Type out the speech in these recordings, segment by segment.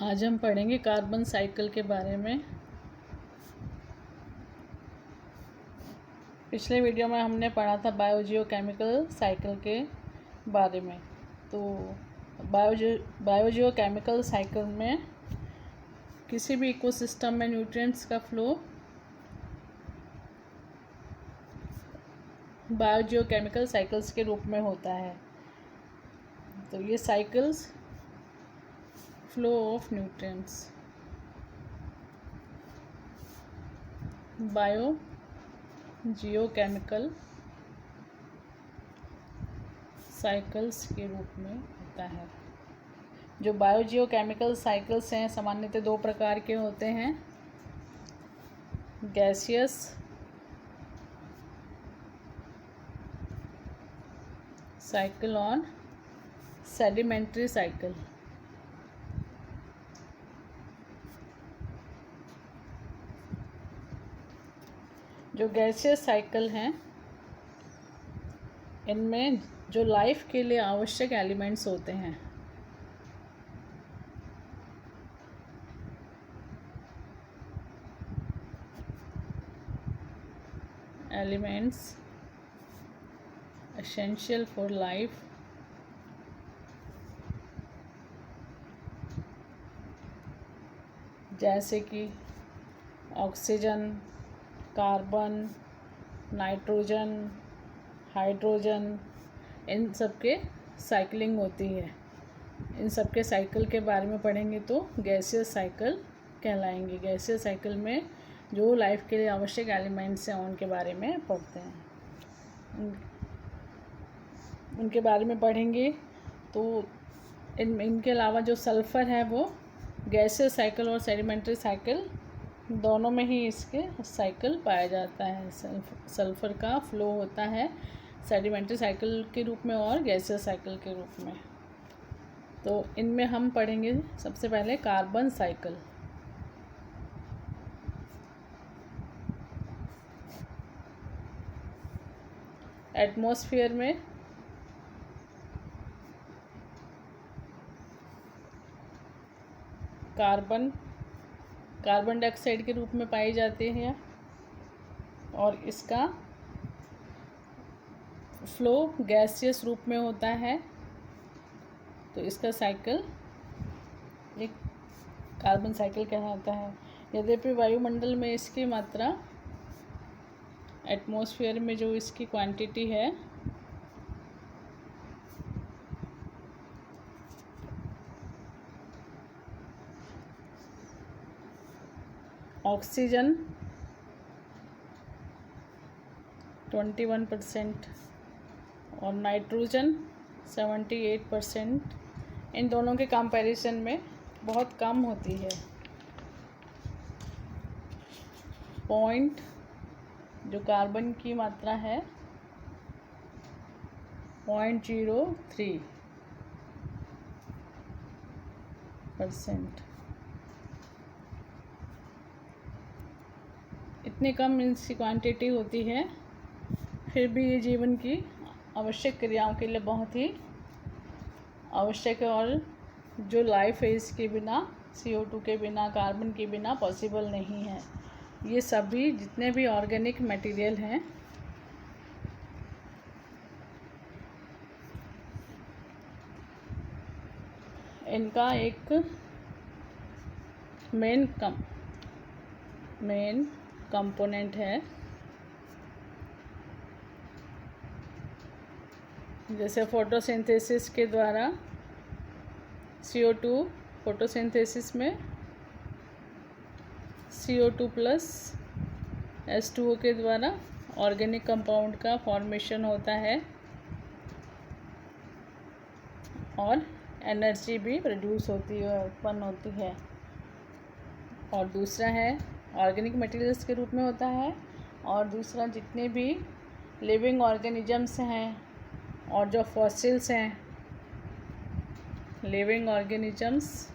आज हम पढ़ेंगे कार्बन साइकिल के बारे में। पिछले वीडियो में हमने पढ़ा था बायोजियोकेमिकल साइकिल के बारे में। तो बायोजियोकेमिकल साइकिल में किसी भी इकोसिस्टम में न्यूट्रिएंट्स का फ्लो बायोजियोकेमिकल साइकिल्स के रूप में होता है। तो ये cycles flow of nutrients biogeochemical cycles के रूप में होता है। जो बायोजियोकेमिकल साइकिल्स हैं सामान्यतः दो प्रकार के होते हैं, गैसियस साइकिल और सेडिमेंट्री साइकिल। जो गैसियस साइकिल हैं इनमें जो लाइफ के लिए आवश्यक एलिमेंट्स होते हैं एसेंशियल फॉर लाइफ जैसे कि ऑक्सीजन, कार्बन, नाइट्रोजन, हाइड्रोजन, इन सब के साइकिलिंग होती है। इन सब के साइकिल के बारे में पढ़ेंगे तो गैसियस साइकिल कहलाएंगे। गैसियस साइकिल में जो लाइफ के लिए आवश्यक एलिमेंट्स हैं उनके बारे में पढ़ते हैं, उनके बारे में पढ़ेंगे। तो इनके अलावा जो सल्फ़र है वो गैसियस साइकिल और सेडिमेंट्री साइकिल दोनों में ही इसके साइकिल पाया जाता है। सल्फ़र का फ्लो होता है सेडिमेंट्री साइकिल के रूप में और गैसियस साइकिल के रूप में। तो इनमें हम पढ़ेंगे सबसे पहले कार्बन साइकिल। एटमॉस्फेयर में कार्बन डाइऑक्साइड के रूप में पाई जाती है और इसका फ्लो गैसियस रूप में होता है। तो इसका साइकिल एक कार्बन साइकिल कहलाता है। यद्यपि वायुमंडल में इसकी मात्रा, एटमॉस्फेयर में जो इसकी क्वांटिटी है ऑक्सीजन 21% और नाइट्रोजन 78%, इन दोनों के कंपैरिजन में बहुत कम होती है। पॉइंट जो कार्बन की मात्रा है 0.03%। इतनी कम इसकी क्वांटिटी होती है, फिर भी ये जीवन की आवश्यक क्रियाओं के लिए बहुत ही आवश्यक है। और जो लाइफ है इसके बिना, CO2 के बिना, कार्बन के बिना पॉसिबल नहीं है। ये सभी जितने भी ऑर्गेनिक मटेरियल हैं इनका एक मेन कंपोनेंट है। जैसे फोटोसिंथेसिस के द्वारा CO2, फोटोसिंथेसिस में CO2 प्लस H2O के द्वारा ऑर्गेनिक कंपाउंड का फॉर्मेशन होता है और एनर्जी भी प्रोड्यूस होती है, उत्पन्न होती है। और दूसरा है ऑर्गेनिक मटेरियल्स के रूप में होता है। और दूसरा जितने भी लिविंग ऑर्गेनिजम्स हैं और जो फॉसिल्स हैं, लिविंग ऑर्गेनिजम्स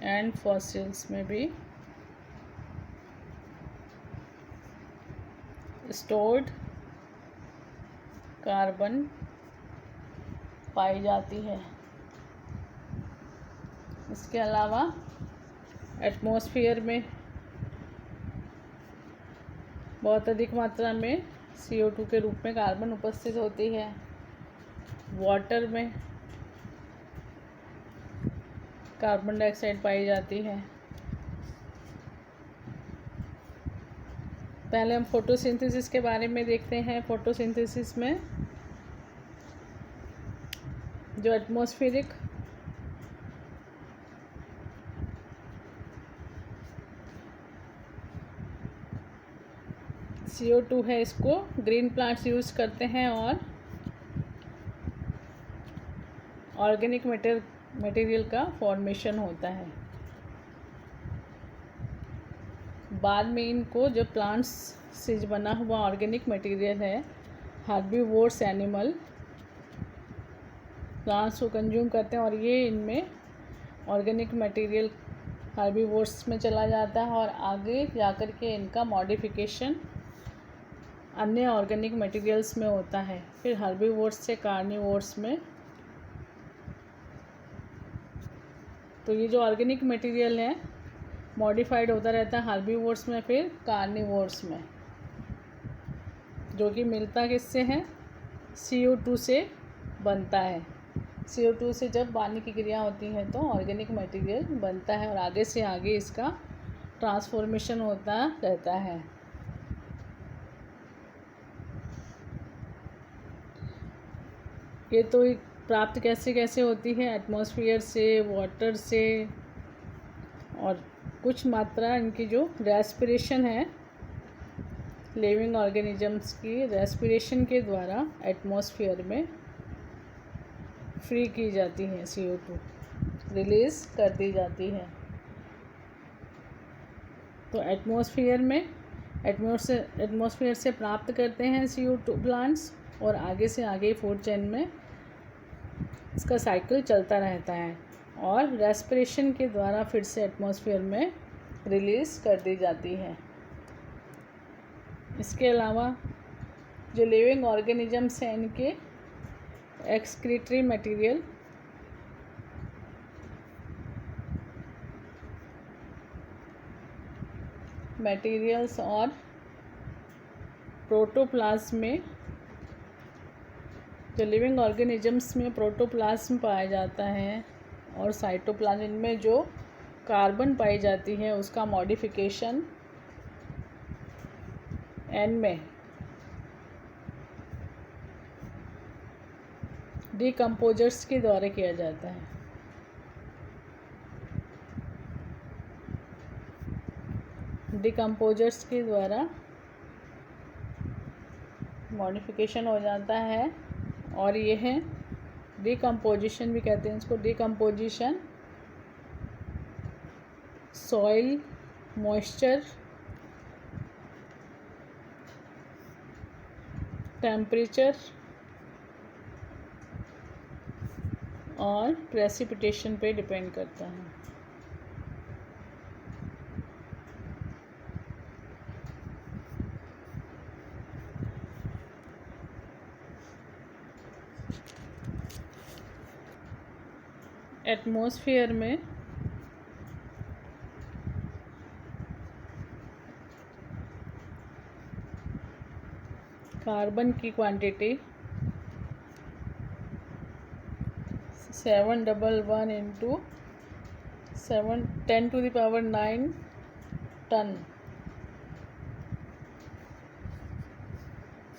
एंड फॉसिल्स में भी स्टोर्ड कार्बन पाई जाती है। इसके अलावा एटमॉस्फेयर में बहुत अधिक मात्रा में CO2 के रूप में कार्बन उपस्थित होती है। वाटर में कार्बन डाइऑक्साइड पाई जाती है। पहले हम फोटोसिंथेसिस के बारे में देखते हैं। फोटोसिंथेसिस में जो एटमॉस्फेरिक CO2 है, इसको ग्रीन प्लांट्स यूज़ करते हैं और ऑर्गेनिक मटेरियल का फॉर्मेशन होता है। बाद में इनको जो प्लांट्स से बना हुआ ऑर्गेनिक मटेरियल है, हर्बीवोर्स एनिमल प्लांट्स को कंज्यूम करते हैं और ये इनमें ऑर्गेनिक मटेरियल हर्बीवोर्स में चला जाता है और आगे जाकर के इनका मॉडिफिकेशन अन्य ऑर्गेनिक मटेरियल्स में होता है। फिर हर्बीवोर्स से कार्निवोर्स में। तो ये जो ऑर्गेनिक मटेरियल है मॉडिफाइड होता रहता है हर्बीवोर्स में, फिर कार्निवोर्स में, जो कि मिलता किससे है? CO2 से बनता है। CO2 से जब पानी की क्रिया होती है तो ऑर्गेनिक मटेरियल बनता है और आगे से आगे इसका ट्रांसफॉर्मेशन होता रहता है। ये तो प्राप्त कैसे कैसे होती है? एटमॉस्फेयर से, वाटर से, और कुछ मात्रा इनकी जो रेस्पिरेशन है लिविंग ऑर्गेनिजम्स की, रेस्पिरेशन के द्वारा एटमॉस्फेयर में फ्री की जाती है, CO2 रिलीज़ कर दी जाती है। तो एटमॉस्फेयर से प्राप्त करते हैं CO2 प्लांट्स और आगे से आगे फूड चेन में इसका साइकिल चलता रहता है और रेस्पिरेशन के द्वारा फिर से एटमॉस्फेयर में रिलीज़ कर दी जाती है। इसके अलावा जो लिविंग ऑर्गेनिजम्स हैं इनके एक्सक्रीटरी मटेरियल्स और प्रोटोप्लाज्म में, जो लिविंग ऑर्गेनिजम्स में प्रोटोप्लाज्म पाया जाता है और साइटोप्लाज्म, इनमें जो कार्बन पाई जाती है उसका मॉडिफिकेशन N में डिकम्पोजर्स के द्वारा किया जाता है। डिकम्पोजर्स के द्वारा मॉडिफिकेशन हो जाता है और ये है डिकम्पोजिशन भी कहते हैं इसको। डिकम्पोजिशन सॉइल मॉइस्चर, टेम्परेचर और प्रेसिपिटेशन पे डिपेंड करता है। एटमॉस्फेयर में कार्बन की क्वांटिटी 711 इंटू 10⁹ टन।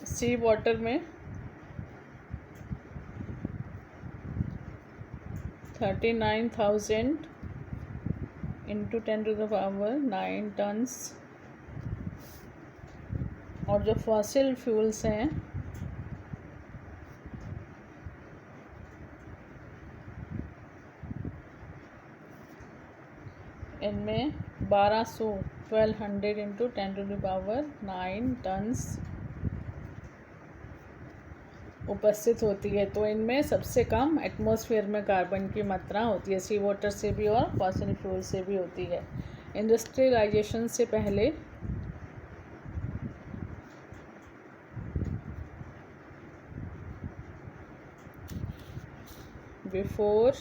सी वाटर में 39,000 इंटू 10⁹ टन्स। और जो फॉसिल फ्यूल्स हैं इनमें 1200 इंटू 10⁹ टन्स उपस्थित होती है। तो इनमें सबसे कम एटमॉस्फेयर में कार्बन की मात्रा होती है, सी वाटर से भी और फॉसिल फ्यूल से भी होती है। इंडस्ट्रियलाइजेशन से पहले बिफोर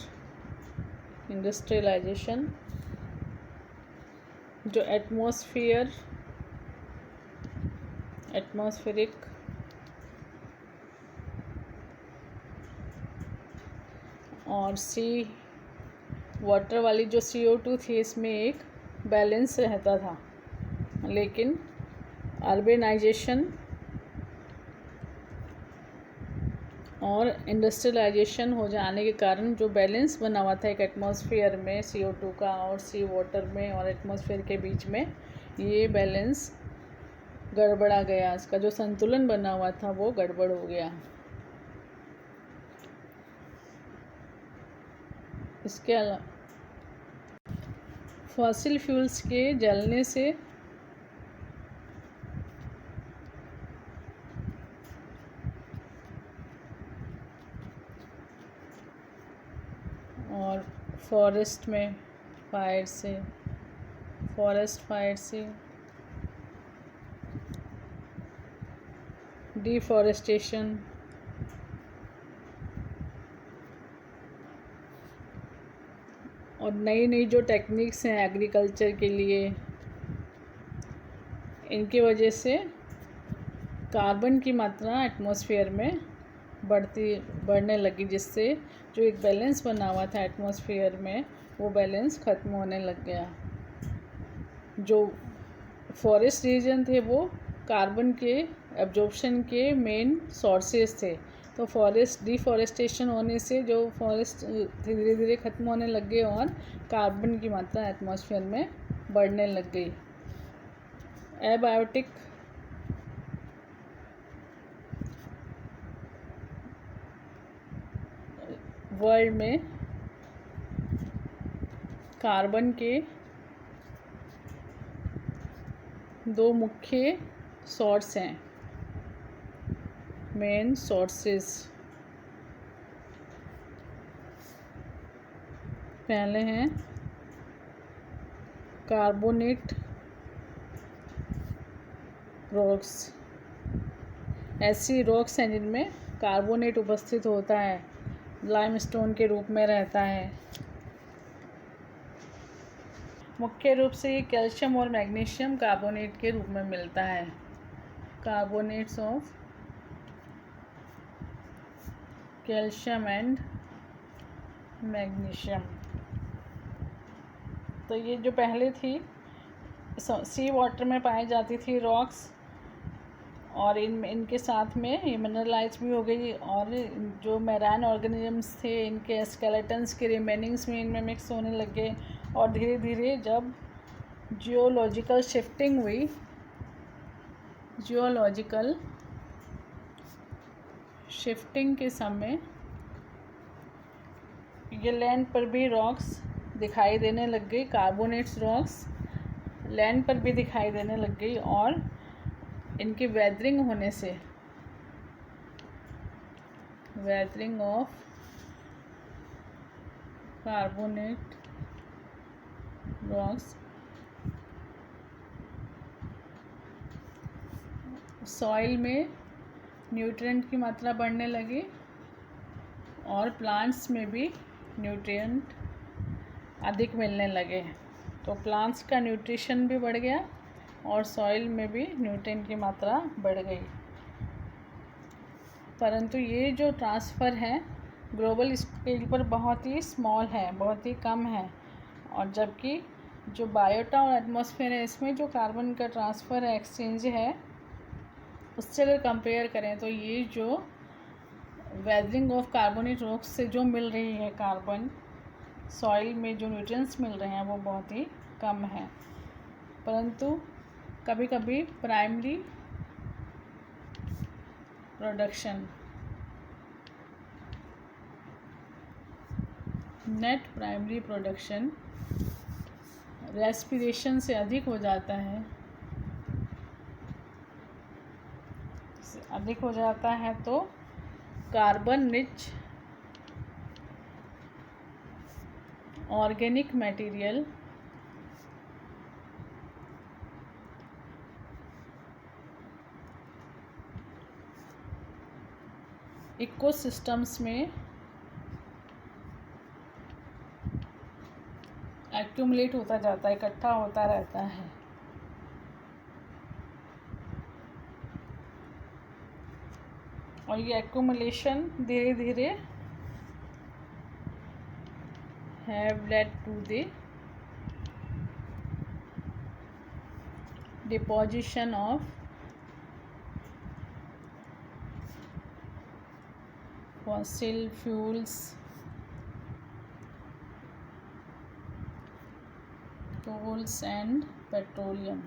इंडस्ट्रियलाइजेशन, जो एटमॉस्फेरिक और सी वाटर वाली जो CO2 थी, इसमें एक बैलेंस रहता था, लेकिन अर्बेनाइजेशन और इंडस्ट्रियलाइजेशन हो जाने के कारण जो बैलेंस बना हुआ था एक एटमॉस्फेयर में CO2 का और सी वाटर में और एटमॉस्फेयर के बीच में, ये बैलेंस गड़बड़ा गया। इसका जो संतुलन बना हुआ था वो गड़बड़ हो गया। इसके अलावा फॉसिल फ्यूल्स के जलने से और फॉरेस्ट फायर से डिफॉरेस्टेशन और नई नई जो टेक्निक्स हैं एग्रीकल्चर के लिए, इनकी वजह से कार्बन की मात्रा एटमॉस्फेयर में बढ़ने लगी, जिससे जो एक बैलेंस बना हुआ था एटमॉस्फेयर में वो बैलेंस ख़त्म होने लग गया। जो फॉरेस्ट रीजन थे वो कार्बन के एब्जॉर्प्शन के मेन सोर्सेज थे, तो डिफॉरेस्टेशन होने से जो फॉरेस्ट धीरे धीरे ख़त्म होने लग गए और कार्बन की मात्रा एटमॉस्फेयर में बढ़ने लग गई। एबायोटिक वर्ल्ड में कार्बन के दो मुख्य सोर्स हैं, मेन सोर्सेस। पहले हैं कार्बोनेट रॉक्स, ऐसी रॉक्स हैं जिनमें कार्बोनेट उपस्थित होता है, लाइमस्टोन के रूप में रहता है। मुख्य रूप से ये कैल्शियम और मैग्नीशियम कार्बोनेट के रूप में मिलता है, carbonates of calcium and magnesium. तो ये जो पहले थी सी वाटर में पाई जाती थी रॉक्स, और इनके साथ में ये मिनरलाइज भी हो गई, और जो मैराइन ऑर्गेनिजम्स थे इनके स्केलेटन्स के रिमेनिंग्स में इनमें मिक्स होने लग गए। और धीरे धीरे जब जियोलॉजिकल शिफ्टिंग हुई, जियोलॉजिकल शिफ्टिंग के समय ये लैंड पर भी रॉक्स दिखाई देने लग गई, कार्बोनेट्स रॉक्स लैंड पर भी दिखाई देने लग गई, और इनकी वेदरिंग होने से, weathering of carbonate rocks, soil में न्यूट्रिएंट की मात्रा बढ़ने लगी और प्लांट्स में भी न्यूट्रिएंट अधिक मिलने लगे। तो प्लांट्स का न्यूट्रिशन भी बढ़ गया और सॉइल में भी न्यूट्रिएंट की मात्रा बढ़ गई। परंतु ये जो ट्रांसफ़र है ग्लोबल स्केल पर बहुत ही स्मॉल है, बहुत ही कम है, और जबकि जो बायोटा और एटमॉस्फेयर है इसमें जो कार्बन का ट्रांसफ़र है, एक्सचेंज है, उससे अगर कंपेयर करें तो ये जो वेदरिंग ऑफ कार्बोनेट रॉक्स से जो मिल रही है कार्बन, सॉइल में जो न्यूट्रिएंट्स मिल रहे हैं वो बहुत ही कम है। परंतु कभी कभी primary production, net primary production respiration से अधिक हो जाता है, तो carbon rich organic material ecosystems में एक्यूमुलेट होता जाता है, इकट्ठा होता रहता है। और ये एक्यूमुलेशन धीरे धीरे have led to the deposition of fossil fuels, coals and petroleum.